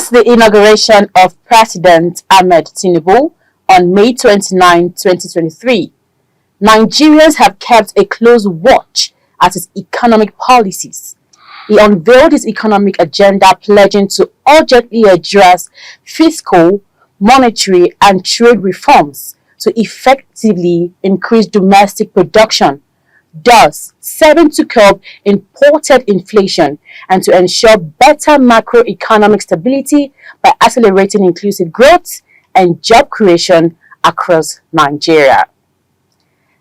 Since the inauguration of President Ahmed Tinubu on May 29, 2023, Nigerians have kept a close watch at his economic policies. He unveiled his economic agenda, pledging to urgently address fiscal, monetary, and trade reforms to effectively increase domestic production, thus serving to curb imported inflation and to ensure better macroeconomic stability by accelerating inclusive growth and job creation across Nigeria.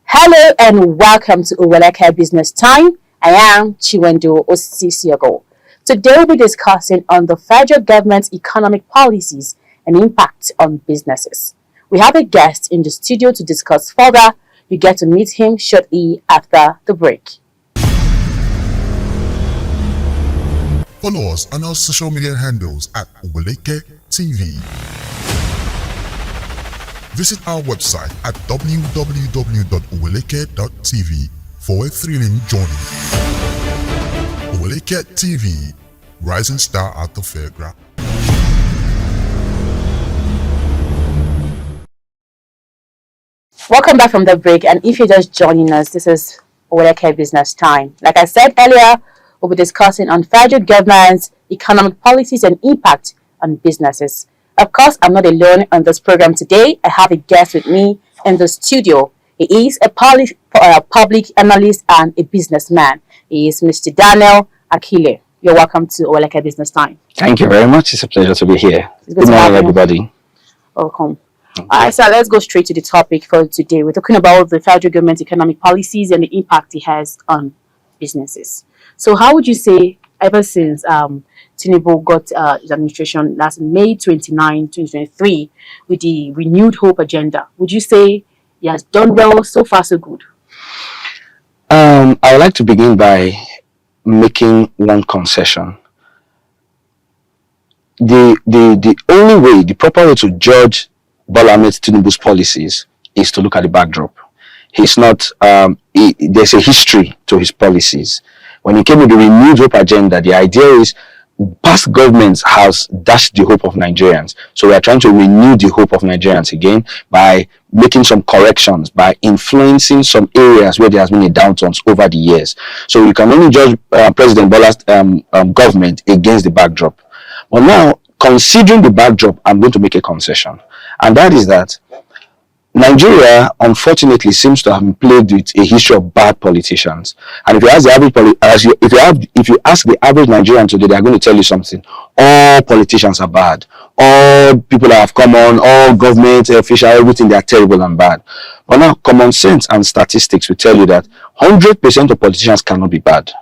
Hello and welcome to Oweleketv Business Time. I am Chiwendo Osisiago. Today we'll be discussing on the federal government's economic policies and impact on businesses. We have a guest in the studio to discuss further. You get to meet him shortly after the break. Follow us on our social media handles at Oweleketv. Visit our website at www.oweleketv for a thrilling journey. Oweleketv, rising star at the fairground. Welcome back from the break, and if you're just joining us, this is Oweleketv Business Time. Like I said earlier, we'll be discussing on federal government's economic policies and impact on businesses. Of course, I'm not alone on this program today. I have a guest with me in the studio. He is a public analyst and a businessman. He is Mr. Daniel Akile. You're welcome to Oweleketv Business Time. Thank you very much. It's a pleasure to be here. Good morning, everybody. Welcome. All right, so let's go straight to the topic for today. We're talking about the federal government's economic policies and the impact it has on businesses. So how would you say, ever since Tinubu got his administration last May 29, 2023, with the renewed hope agenda, would you say he has done well, so far so good? I would like to begin by making one concession. The only way, the proper way to judge Bola Ahmed Tinubu's policies is to look at the backdrop. He's not, there's a history to his policies. When he came with the renewed hope agenda, the idea is past governments has dashed the hope of Nigerians. So we are trying to renew the hope of Nigerians again by making some corrections, by influencing some areas where there has been a downturn over the years. So you can only judge President Bola's government against the backdrop. But now, considering the backdrop, I'm going to make a concession. And that is that Nigeria, unfortunately, seems to have been plagued with a history of bad politicians. And if you ask the average, if you ask the average Nigerian today, they are going to tell you something. All politicians are bad. All people that have come on, all government officials, everything, they are terrible and bad. But now, common sense and statistics will tell you that 100% of politicians cannot be bad.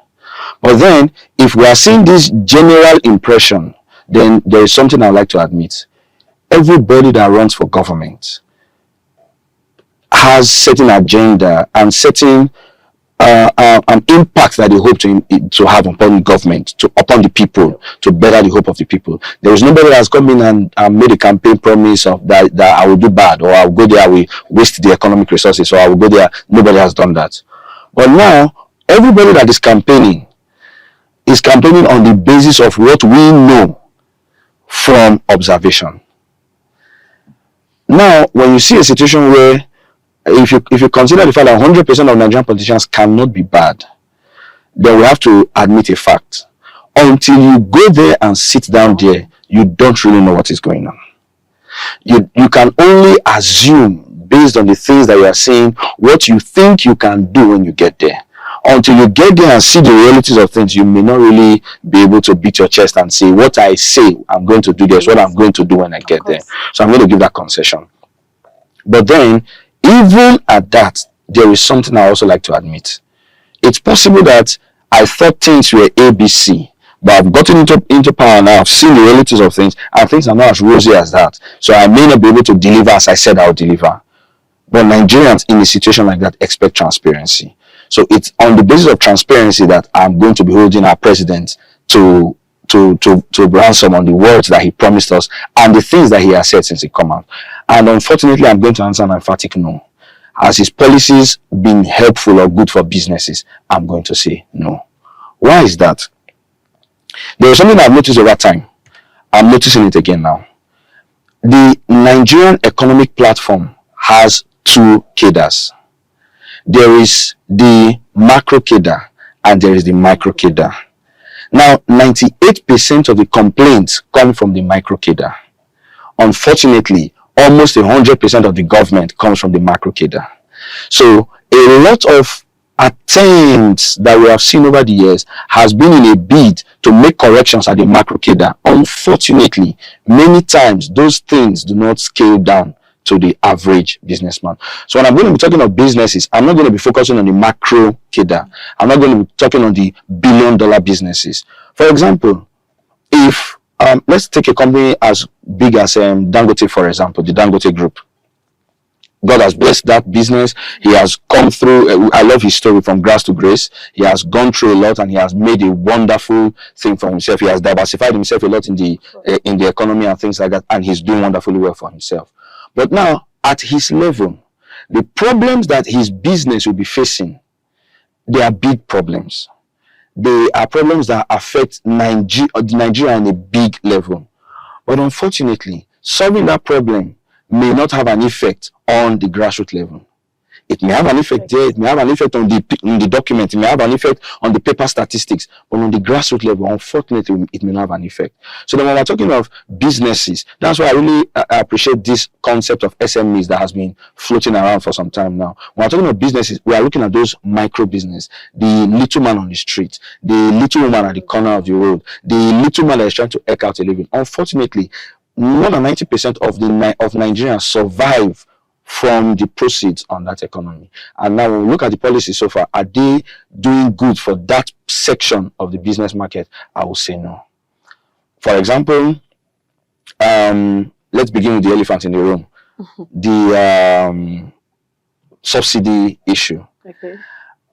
But then, if we are seeing this general impression, then there is something I'd like to admit. Everybody that runs for government has certain agenda and certain an impact that they hope to have upon government, upon the people, to better the hope of the people. There is nobody that has come in and made a campaign promise of that I will do bad, or I will go there, I will waste the economic resources, or I will go there. Nobody has done that. But now, everybody that is campaigning on the basis of what we know from observation. Now, when you see a situation where, if you consider the fact that 100% of Nigerian politicians cannot be bad, then we have to admit a fact. Until you go there and sit down there, you don't really know what is going on. You can only assume, based on the things that you are seeing, what you think you can do when you get there. Until you get there and see the realities of things, you may not really be able to beat your chest and say, what I say I'm going to do, this what I'm going to do when I get there. So I'm going to give that concession. But then, even at that, there is something I also like to admit. It's possible that I thought things were ABC, but I've gotten into power now, I've seen the realities of things, and things are not as rosy as that. So I may not be able to deliver as I said I'll deliver. But Nigerians in a situation like that expect transparency. So it's on the basis of transparency that I'm going to be holding our president to ransom on the words that he promised us and the things that he has said since he came out. And unfortunately, I'm going to answer an emphatic no. Has his policies been helpful or good for businesses? I'm going to say no. Why is that? There is something I've noticed over time. I'm noticing it again now. The Nigerian economic platform has two cadres. There is the macro cadre and there is the micro cadre. Now, 98% of the complaints come from the micro cadre. Unfortunately, almost 100% of the government comes from the macro cadre. So, a lot of attempts that we have seen over the years has been in a bid to make corrections at the macro cadre. Unfortunately, many times those things do not scale down to the average businessman. So when I'm going to be talking of businesses, I'm not going to be focusing on the macro cadre. I'm not going to be talking on the billion-dollar businesses. For example, if let's take a company as big as Dangote, for example, the Dangote Group. God has blessed that business. He has come through. I love his story from grass to grace. He has gone through a lot and he has made a wonderful thing for himself. He has diversified himself a lot in the economy and things like that, and he's doing wonderfully well for himself. But now, at his level, the problems that his business will be facing, they are big problems. They are problems that affect Nigeria on a big level. But unfortunately, solving that problem may not have an effect on the grassroots level. It may have an effect there, it may have an effect on the document, it may have an effect on the paper statistics, but on the grassroots level, unfortunately, it may not have an effect. So then when we're talking of businesses, that's why I really appreciate this concept of SMEs that has been floating around for some time now. When we're talking of businesses, we are looking at those micro business, the little man on the street, the little woman at the corner of the road, the little man that is trying to eke out a living. Unfortunately, more than 90% of Nigerians survive from the proceeds on that economy. And now when we look at the policies so far, are they doing good for that section of the business market? I will say no. For example, let's begin with the elephant in the room. The subsidy issue. Okay.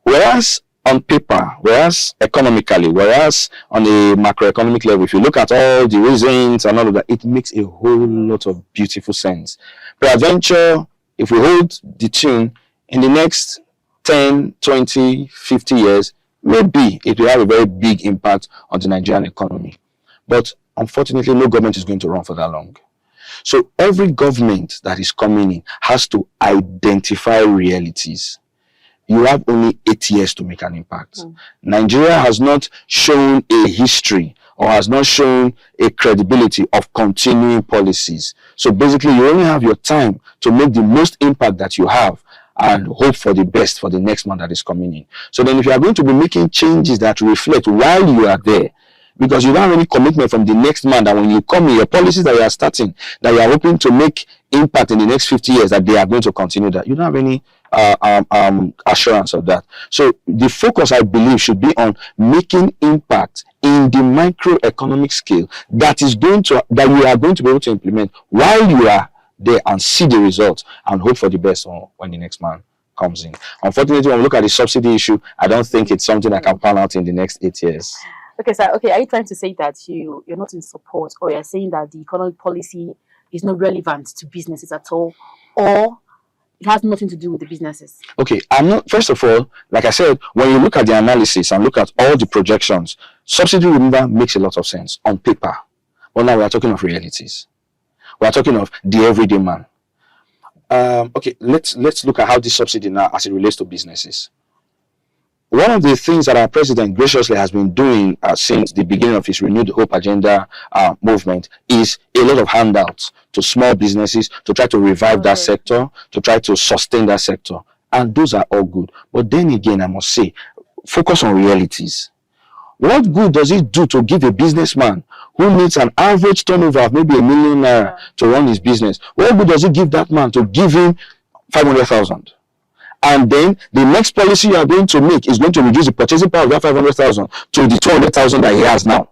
Whereas on paper, whereas economically, whereas on a macroeconomic level, if you look at all the reasons and all of that, it makes a whole lot of beautiful sense. Peradventure, if we hold the tune in the next 10, 20, 50 years, maybe it will have a very big impact on the Nigerian economy. But unfortunately, no government is going to run for that long. So every government that is coming in has to identify realities. You have only 8 years to make an impact. Nigeria has not shown a history or has not shown a credibility of continuing policies. So basically, you only have your time to make the most impact that you have and hope for the best for the next man that is coming in. So then if you are going to be making changes that reflect while you are there, because you don't have any commitment from the next man that when you come in, your policies that you are starting, that you are hoping to make impact in the next 50 years, that they are going to continue that. You don't have any assurance of that. So the focus, I believe, should be on making impact in the microeconomic scale that you are going to be able to implement while you are there and see the results and hope for the best when the next man comes in. Unfortunately, when we look at the subsidy issue, I don't think it's something that can pan out in the next 8 years. Okay, sir. Okay, are you trying to say that you're not in support, or you're saying that the economic policy is not relevant to businesses at all, or it has nothing to do with the businesses? Okay, I'm not. First of all, like I said, when you look at the analysis and look at all the projections, subsidy removal makes a lot of sense on paper. But now we are talking of realities. We are talking of the everyday man. Okay, let's look at how this subsidy now as it relates to businesses. One of the things that our president graciously has been doing since the beginning of his Renewed Hope Agenda movement is a lot of handouts to small businesses to try to revive that sector, to try to sustain that sector. And those are all good. But then again, I must say, focus on realities. What good does it do to give a businessman who needs an average turnover of maybe ₦1 million to run his business? What good does it give that man to give him 500,000? And then the next policy you are going to make is going to reduce the purchasing power of that 500,000 to the 200,000 that he has now.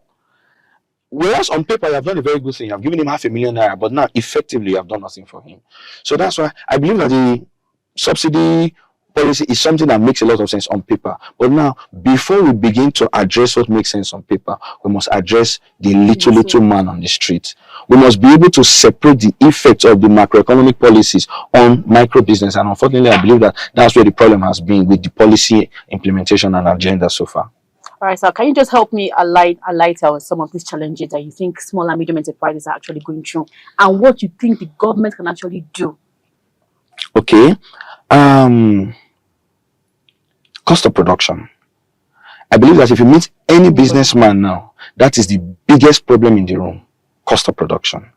Whereas on paper, you have done a very good thing. You have given him ₦500,000, but now effectively you have done nothing for him. So that's why I believe that the subsidy policy is something that makes a lot of sense on paper. But now, before we begin to address what makes sense on paper, we must address the little man on the street. We must be able to separate the effects of the macroeconomic policies on micro business. And unfortunately, I believe that that's where the problem has been with the policy implementation and agenda so far. All right, so can you just help me highlight some of these challenges that you think small and medium enterprises are actually going through, and what you think the government can actually do? Okay. Cost of production. I believe that if you meet any businessman now, that is the biggest problem in the room. Cost of production.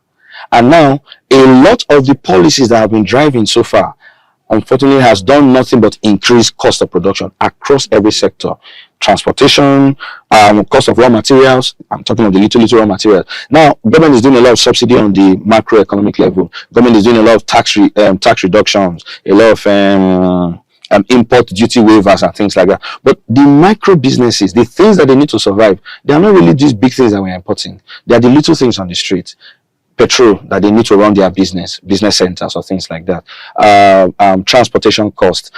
And now, a lot of the policies that have been driving so far, unfortunately, has done nothing but increase cost of production across every sector. Transportation, cost of raw materials. I'm talking of the little raw materials. Now, government is doing a lot of subsidy on the macroeconomic level. Government is doing a lot of tax reductions, a lot of import duty waivers and things like that. But the micro businesses, the things that they need to survive, they are not really these big things that we're importing. They are the little things on the street. Petrol that they need to run their business centers or things like that, transportation cost,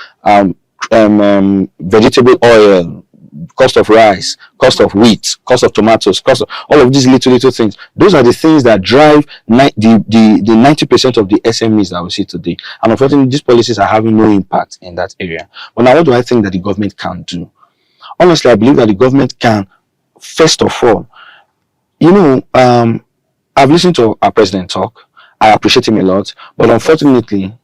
vegetable oil, cost of rice, cost of wheat, cost of tomatoes, cost of all of these little things. Those are the things that drive the 90% of the SMEs that we see today. And unfortunately, these policies are having no impact in that area. But now, what do I think that the government can do? Honestly, I believe that the government can, first of all, I've listened to our president talk. I appreciate him a lot. But unfortunately,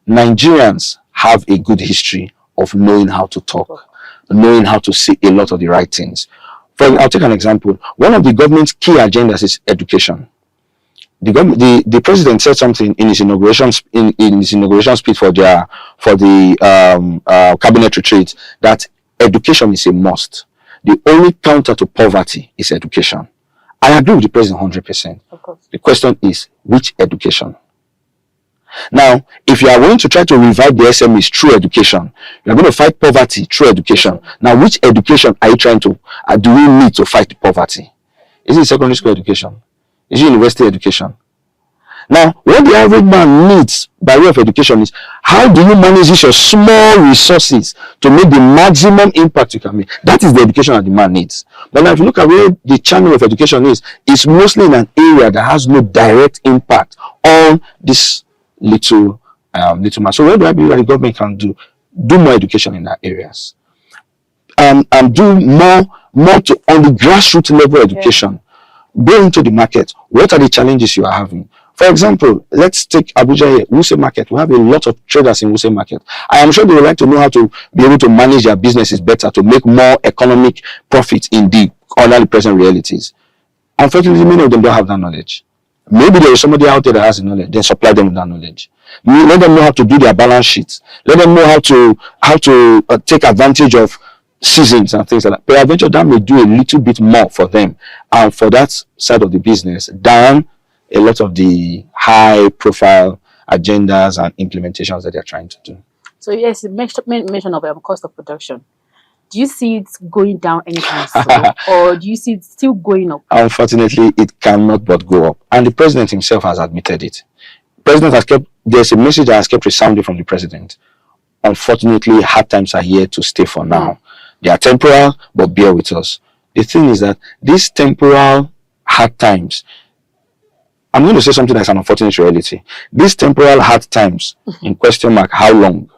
Nigerians have a good history of knowing how to talk, knowing how to say a lot of the right things. I'll take an example. One of the government's key agendas is education. The president said something in his inauguration speech for the cabinet retreat, that education is a must. The only counter to poverty is education. I agree with the president 100%. Of course. The question is, which education? Now, if you are going to try to revive the SMEs through education, you are going to fight poverty through education. Now, which education are you trying to, do we need to fight the poverty? Is it secondary school education? Is it university education? Now, what the average man needs by way of education is, how do you manage your small resources to make the maximum impact you can make? That is the education that the man needs. But now, if you look at where the channel of education is, it's mostly in an area that has no direct impact on this little man. So what do I believe that the government can do? Do more education in that areas. And do more on the grassroots level education. Go into the market. What are the challenges you are having? For example, let's take Abuja here, Wuse Market. We have a lot of traders in Wuse Market. I am sure they would like to know how to be able to manage their businesses better, to make more economic profit under the present realities. Unfortunately, many of them don't have that knowledge. Maybe there is somebody out there that has the knowledge, then supply them with that knowledge. Let them know how to do their balance sheets. Let them know how to take advantage of seasons and things like that. Peradventure, that may do a little bit more for them and for that side of the business than a lot of the high profile agendas and implementations that they're trying to do. So yes, mention of cost of production. Do you see it going down anytime soon, or do you see it still going up? Unfortunately, it cannot but go up. And the president himself has admitted it. There's a message that has kept resounding from the president. Unfortunately, hard times are here to stay for now. They are temporal, but bear with us. The thing is that these temporal hard times, I'm going to say something that's an unfortunate reality. These temporal hard times, in question mark, how long?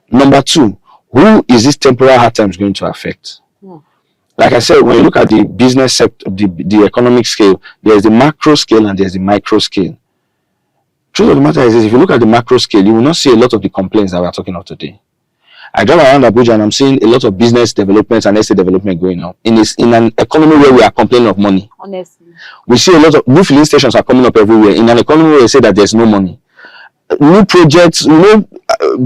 Number two, who is this temporal hard times going to affect? Like I said, when you look at the business sector, the economic scale, there's the macro scale and there's the micro scale. Truth of the matter is, if you look at the macro scale, you will not see a lot of the complaints that we're talking of today. I drive around Abuja and I'm seeing a lot of business developments and estate development going on in an economy where we are complaining of money. Honestly, we see a lot of new filling stations are coming up everywhere in an economy where they say that there's no money. New projects, new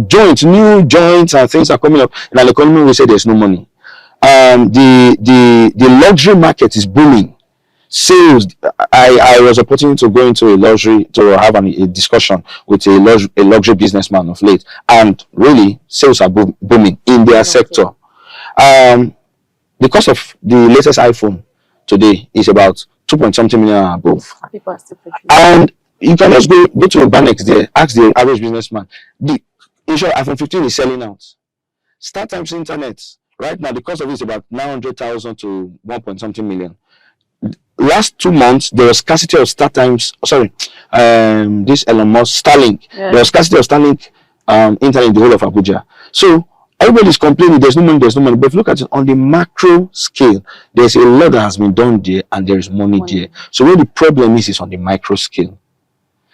joints and things are coming up in an economy where we say there's no money. The luxury market is booming. Sales. I was opportunity to go into a luxury to have a discussion with a luxury businessman of late, and really sales are booming in their sector. The cost of the latest iPhone today is about 2.something million and above. And you can just go to a Banex there, ask the average businessman. The iPhone 15 is selling out. StarTimes Internet right now, the cost of it is about 900,000 to 1.something million. Last 2 months, there was scarcity of StarTimes. This Elon Musk Starlink. Yeah. There was scarcity of Starlink internet in the whole of Abuja. So Everybody's complaining there's no money, there's no money. But if you look at it on the macro scale, there's a lot that has been done there and there is money there. So where the problem is on the micro scale.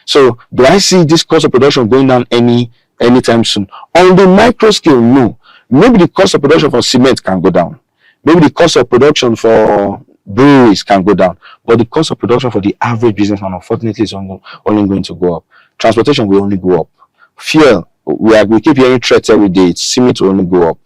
So do I see this cost of production going down anytime soon? On the micro scale, no. Maybe the cost of production for cement can go down. Maybe the cost of production for breweries can go down. But the cost of production for the average businessman, unfortunately, is only going to go up. Transportation will only go up. Fuel, we keep hearing threats every day. It's seeming to only go up.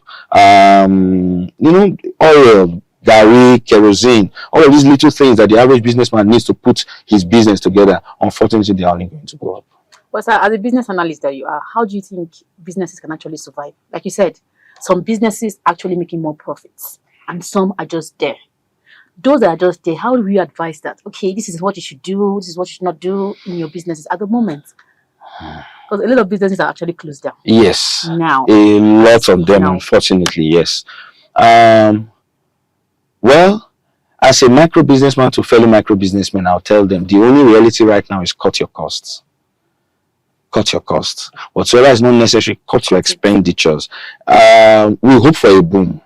Oil, gari, kerosene, all of these little things that the average businessman needs to put his business together, unfortunately, they are only going to go up. But sir, as a business analyst that you are, how do you think businesses can actually survive? Like you said, some businesses actually making more profits and some are just there. Those that are just there, how do you advise that? Okay, this is what you should do, this is what you should not do in your businesses at the moment. Because a lot of businesses are actually closed down. Yes. Now. A lot of them, unfortunately, yes. Well, as a micro businessman to fellow micro businessmen, I'll tell them the only reality right now is cut your costs. Cut your costs. Whatsoever is not necessary, cut your expenditures. We hope for a boom.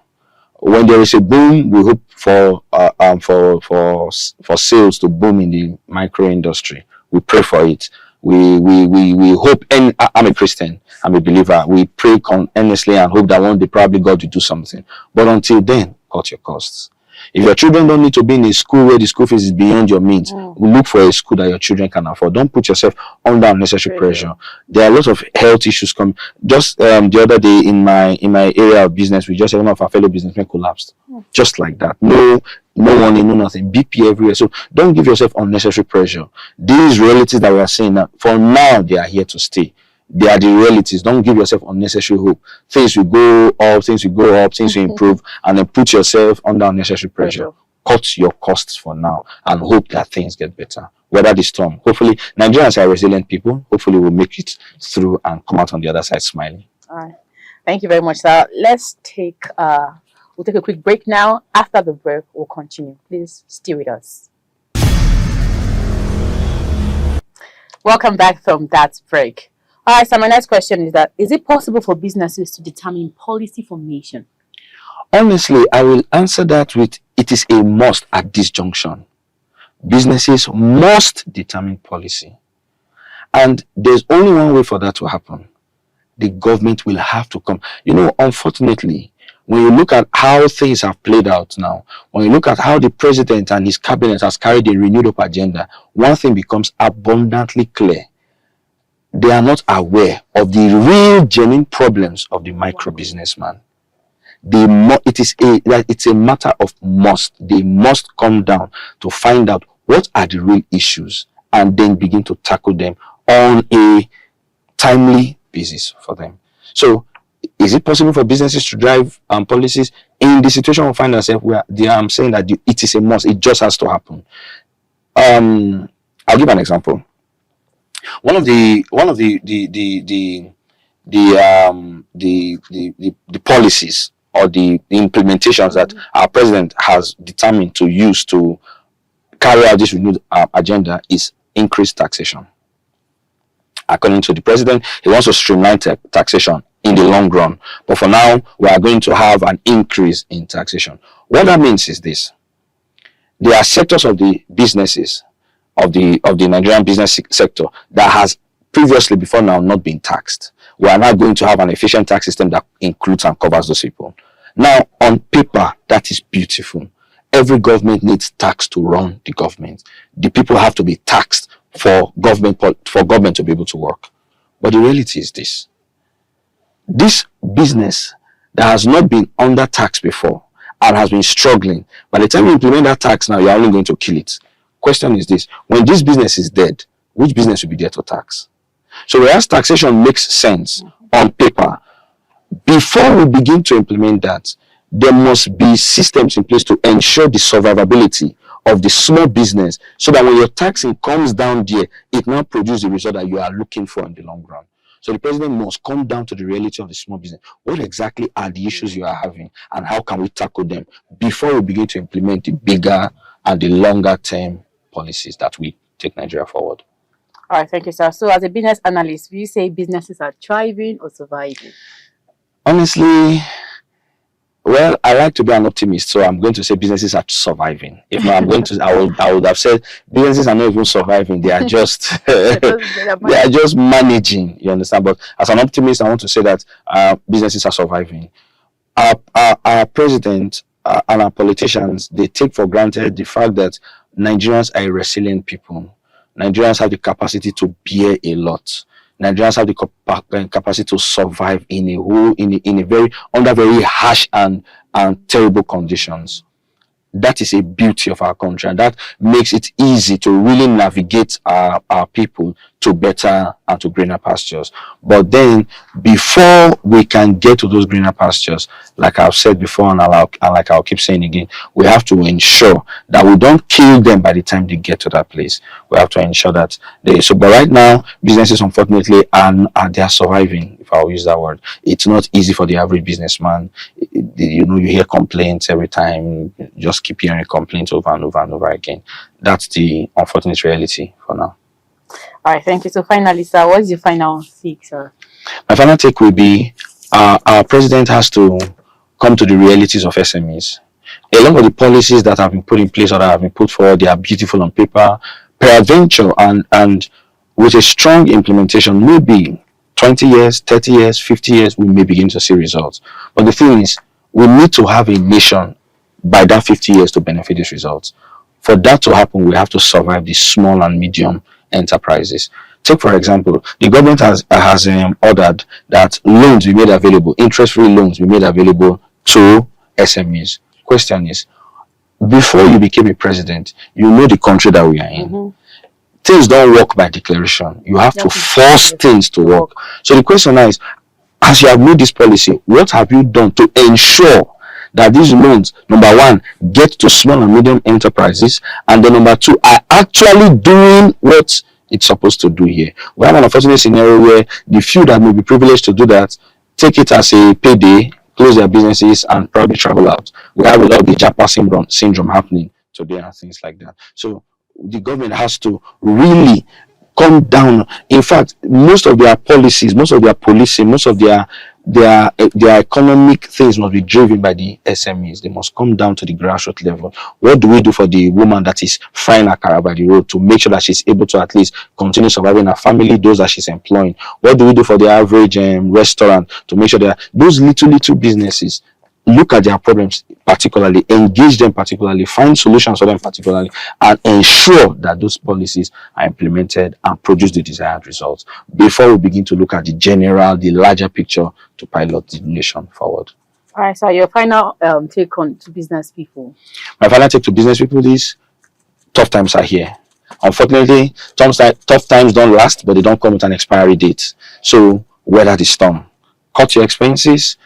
When there is a boom, we hope for sales to boom in the micro industry. We pray for it. We hope, and I'm a Christian, I'm a believer. We pray earnestly and hope that one day probably God will do something. But until then, cut your costs. If your children don't need to be in a school where the school fees is beyond your means, look for a school that your children can afford. Don't put yourself under unnecessary pressure. There are lots of health issues coming. Just the other day in my area of business, we just had one of our fellow businessmen collapsed. Just like that. No money, no nothing. BP everywhere. So don't give yourself unnecessary pressure. These realities that we are seeing now, for now, they are here to stay. They are the realities. Don't give yourself unnecessary hope. Things will go up, things will improve, and then put yourself under unnecessary pressure. Cut your costs for now and hope that things get better. Weather the storm. Hopefully, Nigerians are resilient people. Hopefully, we'll make it through and come out on the other side smiling. All right. Thank you very much, sir. Let's take we'll take a quick break now. After the break, we'll continue. Please stay with us. Welcome back from that break. All right, so my next question is that, is it possible for businesses to determine policy formation? Honestly, I will answer that with, it is a must at this junction. Businesses must determine policy. And there's only one way for that to happen. The government will have to come. Unfortunately, when you look at how things have played out now, when you look at how the president and his cabinet has carried a renewed up agenda, one thing becomes abundantly clear. They are not aware of the real genuine problems of the micro businessman. It's a matter of must. They must come down to find out what are the real issues and then begin to tackle them on a timely basis for them. So, is it possible for businesses to drive policies in the situation we find ourselves where I'm saying that it is a must. It just has to happen. I'll give an example. One of the policies or the implementations that our president has determined to use to carry out this renewed agenda is increased taxation. According to the president, he wants to streamline taxation in the long run. But for now, we are going to have an increase in taxation. What that means is this. There are sectors of the businesses of the Nigerian business sector that has previously before now not been taxed. We are now going to have an efficient tax system that includes and covers those people. Now, on paper, that is beautiful. Every government needs tax to run the government. The people have to be taxed for government to be able to work. But the reality is this. This business that has not been under tax before and has been struggling, by the time you implement that tax now, you're only going to kill it. Question is this: when this business is dead, which business will be there to tax? So whereas taxation makes sense on paper, before we begin to implement that, there must be systems in place to ensure the survivability of the small business, so that when your taxing comes down there, it now produces the result that you are looking for in the long run. So the president must come down to the reality of the small business. What exactly are the issues you are having, and how can we tackle them before we begin to implement the bigger and the longer term policies that we take Nigeria forward? All right, thank you, sir. So as a business analyst, will you say businesses are thriving or surviving? Honestly, well, I like to be an optimist, so I'm going to say businesses are surviving. If not, I would have said businesses are not even surviving; they are just they are just managing. You understand? But as an optimist, I want to say that businesses are surviving. Our president and our politicians, they take for granted the fact that Nigerians are a resilient people. Nigerians have the capacity to bear a lot. Nigerians have the capacity to survive in a whole in a very under very harsh and terrible conditions. That is a beauty of our country, and that makes it easy to really navigate our people to better and to greener pastures. But then, before we can get to those greener pastures, like I've said before, and like I'll keep saying again, we have to ensure that we don't kill them by the time they get to that place. We have to ensure that but right now, businesses unfortunately they are surviving, if I'll use that word. It's not easy for the average businessman. You hear complaints every time. Just keep hearing complaints over and over and over again. That's the unfortunate reality for now. All right, thank you. So finally, sir, what's your final take, sir? My final take will be our president has to come to the realities of SMEs. A lot of the policies that have been put in place or that have been put forward, they are beautiful on paper, peradventure, and with a strong implementation, maybe 20 years, 30 years, 50 years, we may begin to see results. But the thing is, we need to have a nation by that 50 years to benefit these results. For that to happen, we have to survive the small and medium enterprises. Take, for example, the government has ordered that loans be made available, interest-free loans be made available to SMEs. Question is, before you became a president, you know the country that we are in. Mm-hmm. Things don't work by declaration. You have to force things to work. So the question now is, as you have made this policy, what have you done to ensure that these loans, number one, get to small and medium enterprises, and then number two, are actually doing what it's supposed to do here? We have an unfortunate scenario where the few that may be privileged to do that take it as a payday, close their businesses, and probably travel out. We have a lot of the Japa syndrome happening today and things like that. So the government has to really come down. In fact, most of their policies, most of their policing, most of their economic things must be driven by the SMEs. They must come down to the grassroots level. What do we do for the woman that is frying akara by the road to make sure that she's able to at least continue surviving her family, those that she's employing? What do we do for the average restaurant to make sure that those little businesses look at their problems particularly, engage them particularly, find solutions for them particularly, and ensure that those policies are implemented and produce the desired results before we begin to look at the larger picture to pilot the nation forward. All right, so your final take on to business people. My final take to business people is tough times are here. Unfortunately, tough times don't last, but they don't come with an expiry date. So weather the storm. Cut your expenses.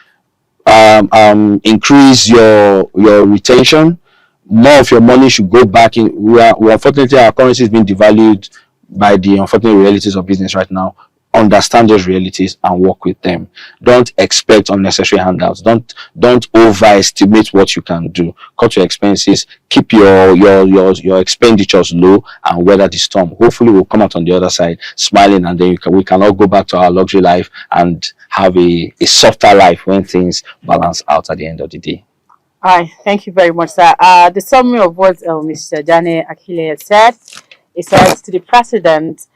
Increase your retention. More of your money should go back in. We unfortunately, our currency is being devalued by the unfortunate realities of business right now. Understand those realities and work with them. Don't expect unnecessary handouts. Don't overestimate what you can do. Cut your expenses. Keep your expenditures low and weather the storm. Hopefully, we'll come out on the other side smiling, and then we can all go back to our luxury life and have a softer life when things balance out at the end of the day. All right, thank you very much, sir. The summary of what Mr. Jane Akile said, it says to the president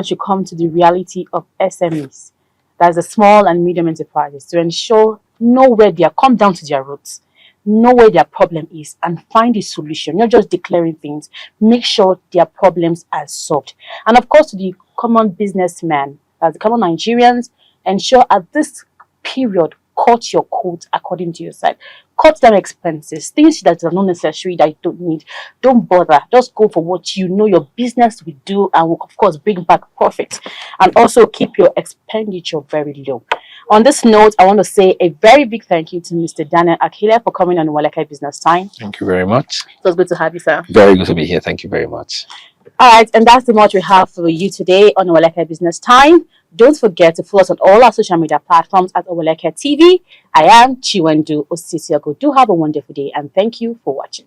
should come to the reality of SMEs, that's the small and medium enterprises, to ensure come down to their roots, know where their problem is, and find a solution, not just declaring things. Make sure their problems are solved. And of course, to the common businessman, as the common Nigerians, ensure at this period, cut your coat according to your side. Cut down expenses, things that are not necessary, that you don't need. Don't bother. Just go for what you know your business will do and will, of course, bring back profit. And also keep your expenditure very low. On this note, I want to say a very big thank you to Mr. Daniel Akile for coming on Oweleketv Business Time. Thank you very much. It was good to have you, sir. Very good to be here. Thank you very much. All right, and that's the much we have for you today on Oweleketv Business Time. Don't forget to follow us on all our social media platforms at Oweleketv. I am Chiwendu Osisiago. Do have a wonderful day, and thank you for watching.